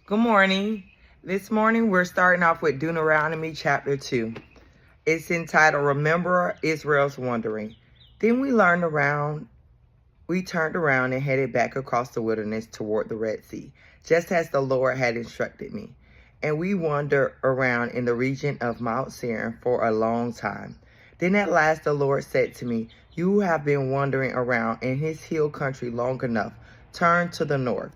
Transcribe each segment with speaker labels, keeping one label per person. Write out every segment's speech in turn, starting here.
Speaker 1: Good morning. This morning we're starting off with Deuteronomy chapter 2. It's entitled Remember Israel's Wandering. Then we turned around and headed back across the wilderness toward the Red Sea, just as the Lord had instructed me. And we wandered around in the region of Mount Seir for a long time. Then at last the Lord said to me, You have been wandering around in his hill country long enough. Turn to the north.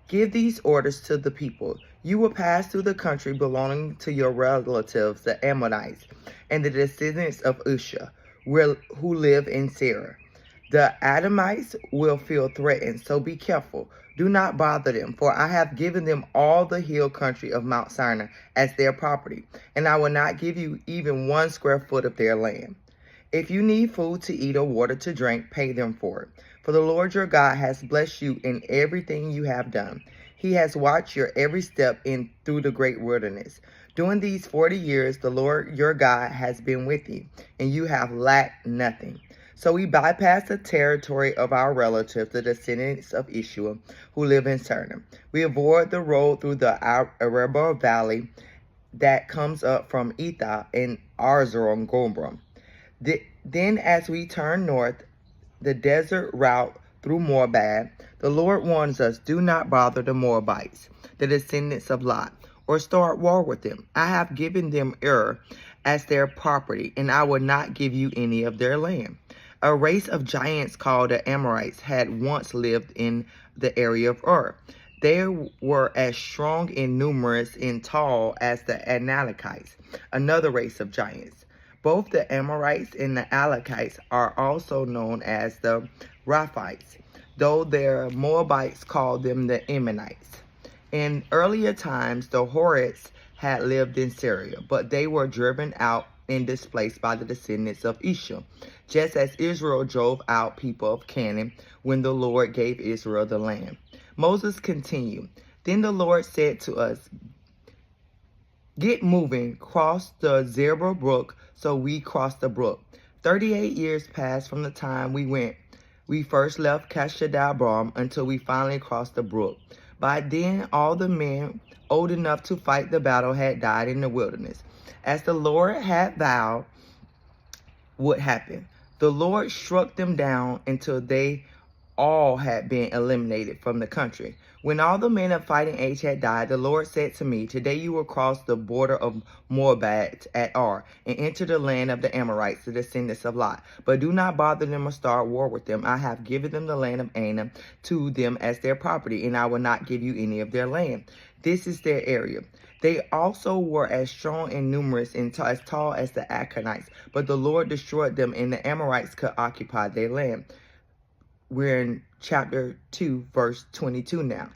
Speaker 1: Give these orders to the people. You will pass through the country belonging to your relatives, the Ammonites, and the descendants of Usha, who live in Seir. The Edomites will feel threatened, so be careful. Do not bother them, for I have given them all the hill country of Mount Sinai as their property, and I will not give you even 1 square foot of their land. If you need food to eat or water to drink, pay them for it. For the Lord your God has blessed you in everything you have done. He has watched your every step in through the great wilderness. During these 40 years, the Lord your God has been with you, and you have lacked nothing. So we bypassed the territory of our relatives, the descendants of Ishua, who live in Surnam. We avoid the road through the Araba Valley that comes up from Etah and Arzor and Gombra. Then as we turn north, the desert route through Moab, the Lord warns us, do not bother the Moabites, the descendants of Lot, or start war with them. I have given them as their property, and I will not give you any of their land. A race of giants called the Amorites had once lived in the area of They were as strong and numerous and tall as the Anakites, another race of giants. Both the Amorites and the Alakites are also known as the Raphites, though their Moabites called them the Ammonites. In earlier times, the Horites had lived in Syria, but they were driven out and displaced by the descendants of Ishmael, just as Israel drove out people of Canaan when the Lord gave Israel the land. Moses continued, Then the Lord said to us, Get moving, cross the Zebra brook. So we crossed the brook. 38 years passed from the time we first left Kashadabram until we finally crossed the brook. By then, all the men old enough to fight the battle had died in the wilderness, as the Lord had vowed would happen. The Lord struck them down until they all had been eliminated from the country. When all the men of fighting age had died, the Lord said to me, Today you will cross the border of Moab at Ar and enter the land of the Amorites, the descendants of Lot. But do not bother them or start war with them. I have given them the land of Anam to them as their property, and I will not give you any of their land. This is their area. They also were as strong and numerous and as tall as the Akanites, but the Lord destroyed them, and the Amorites could occupy their land. We're in chapter 2, verse 22 now.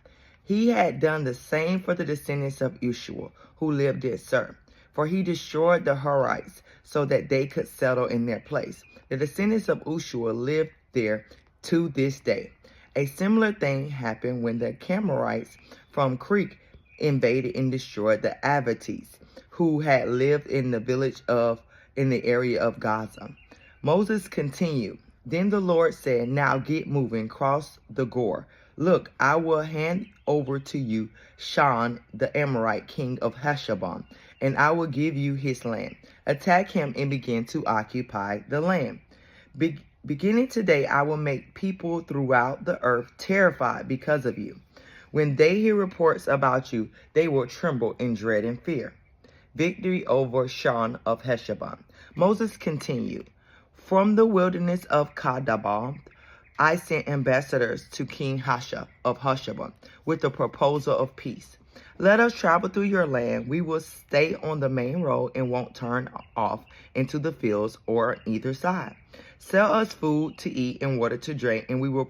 Speaker 1: He had done the same for the descendants of Ushua, who lived at Seir, for he destroyed the Horites so that they could settle in their place. The descendants of Ushua lived there to this day. A similar thing happened when the Canaanites from Crete invaded and destroyed the Avites, who had lived in the area of Gaza. Moses continued. Then the Lord said, Now get moving, cross the Gor. Look, I will hand over to you Sihon, the Amorite king of Heshbon, and I will give you his land. Attack him and begin to occupy the land. Beginning today, I will make people throughout the earth terrified because of you. When they hear reports about you, they will tremble in dread and fear. Victory over Sihon of Heshbon. Moses continued. From the wilderness of Kadabah, I sent ambassadors to King Hasha of Heshbon with a proposal of peace. Let us travel through your land. We will stay on the main road and won't turn off into the fields or on either side. Sell us food to eat and water to drink, and we will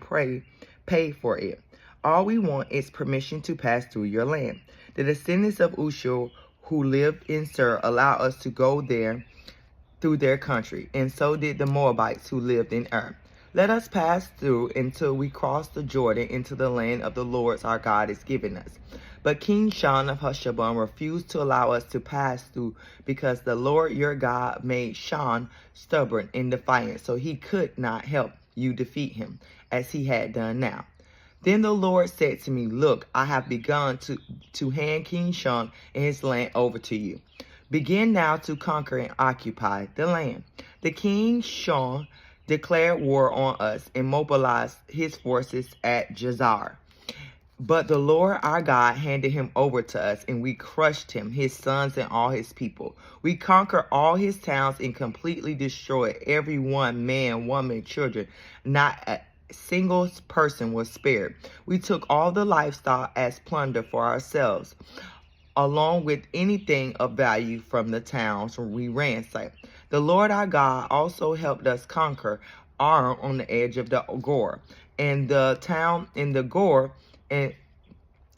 Speaker 1: pay for it. All we want is permission to pass through your land. The descendants of Ushua who lived in Seir allow us to go there through their country, and so did the Moabites who lived in Let us pass through until we cross the Jordan into the land of the Lord our God is giving us. But King Sihon of Heshbon refused to allow us to pass through because the Lord your God made Sihon stubborn and defiant, so he could not help you defeat him, as he had done now. Then the Lord said to me, look, I have begun to hand King Shun and his land over to you. Begin now to conquer and occupy the land. The King Shun declared war on us and mobilized his forces at Jazer. But the Lord our God handed him over to us, and we crushed him, his sons, and all his people. We conquered all his towns and completely destroyed every one, man, woman, children. Not a single person was spared. We took all the livestock as plunder for ourselves, along with anything of value from the towns we ransacked. The Lord our God also helped us conquer Ar on the edge of the Gor, and the town in the Gor, and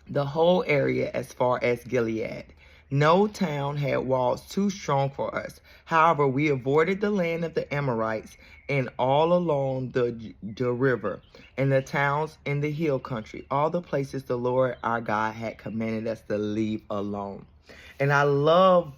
Speaker 1: the whole area as far as Gilead. No town had walls too strong for us. However, we avoided the land of the Amorites and all along the river, and the towns in the hill country, all the places the Lord our God had commanded us to leave alone. And I love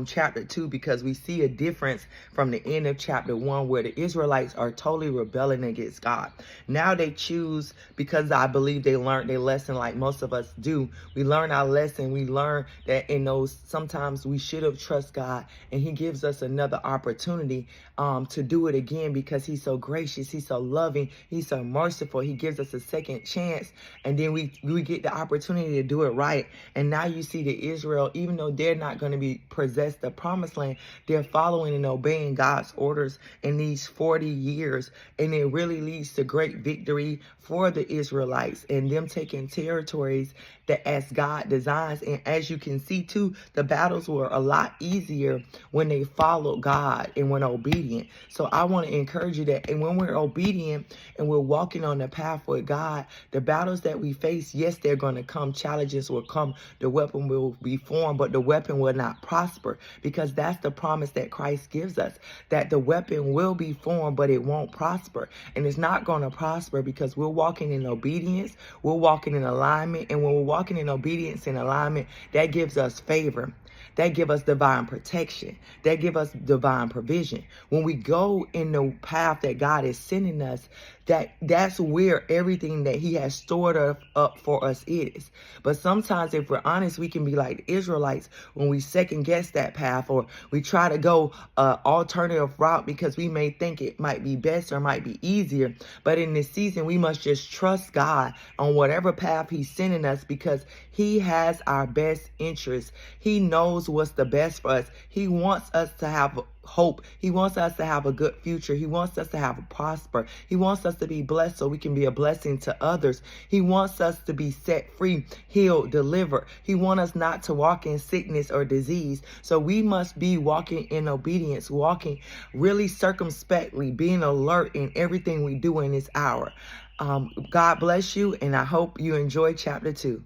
Speaker 1: chapter 2 because we see a difference from the end of chapter 1, where the Israelites are totally rebelling against God. Now they choose, because I believe they learned their lesson like most of us do. We learn our lesson. We learn that in those, sometimes we should have trusted God, and he gives us another opportunity to do it again, because he's so gracious, he's so loving, he's so merciful. He gives us a second chance, and then we get the opportunity to do it right. And now you see the Israel, even though they're not going to be possess the promised land, they're following and obeying God's orders in these 40 years, and it really leads to great victory for the Israelites and them taking territories that as God designs. And as you can see too, the battles were a lot easier when they followed God and when obedient. So I want to encourage you that, and when we're obedient and we're walking on the path with God, the battles that we face, yes, they're going to come, challenges will come, the weapon will be formed, but the weapon will not prosper, because that's the promise that Christ gives us, that the weapon will be formed, but it won't prosper. And it's not going to prosper because we're walking in obedience, we're walking in alignment, and when we're walking in obedience and alignment, that gives us favor. That give us divine protection. That give us divine provision. When we go in the path that God is sending us, that's where everything that he has stored up for us is. But sometimes, if we're honest, we can be like the Israelites when we second guess that path, or we try to go an alternative route because we may think it might be best or might be easier. But in this season, we must just trust God on whatever path he's sending us, because he has our best interests. He knows what's the best for us. He wants us to have hope. He wants us to have a good future. He wants us to have a prosper. He wants us to be blessed so we can be a blessing to others. He wants us to be set free, healed, delivered. He wants us not to walk in sickness or disease. So we must be walking in obedience, walking really circumspectly, being alert in everything we do in this hour. God bless you, and I hope you enjoy chapter 2.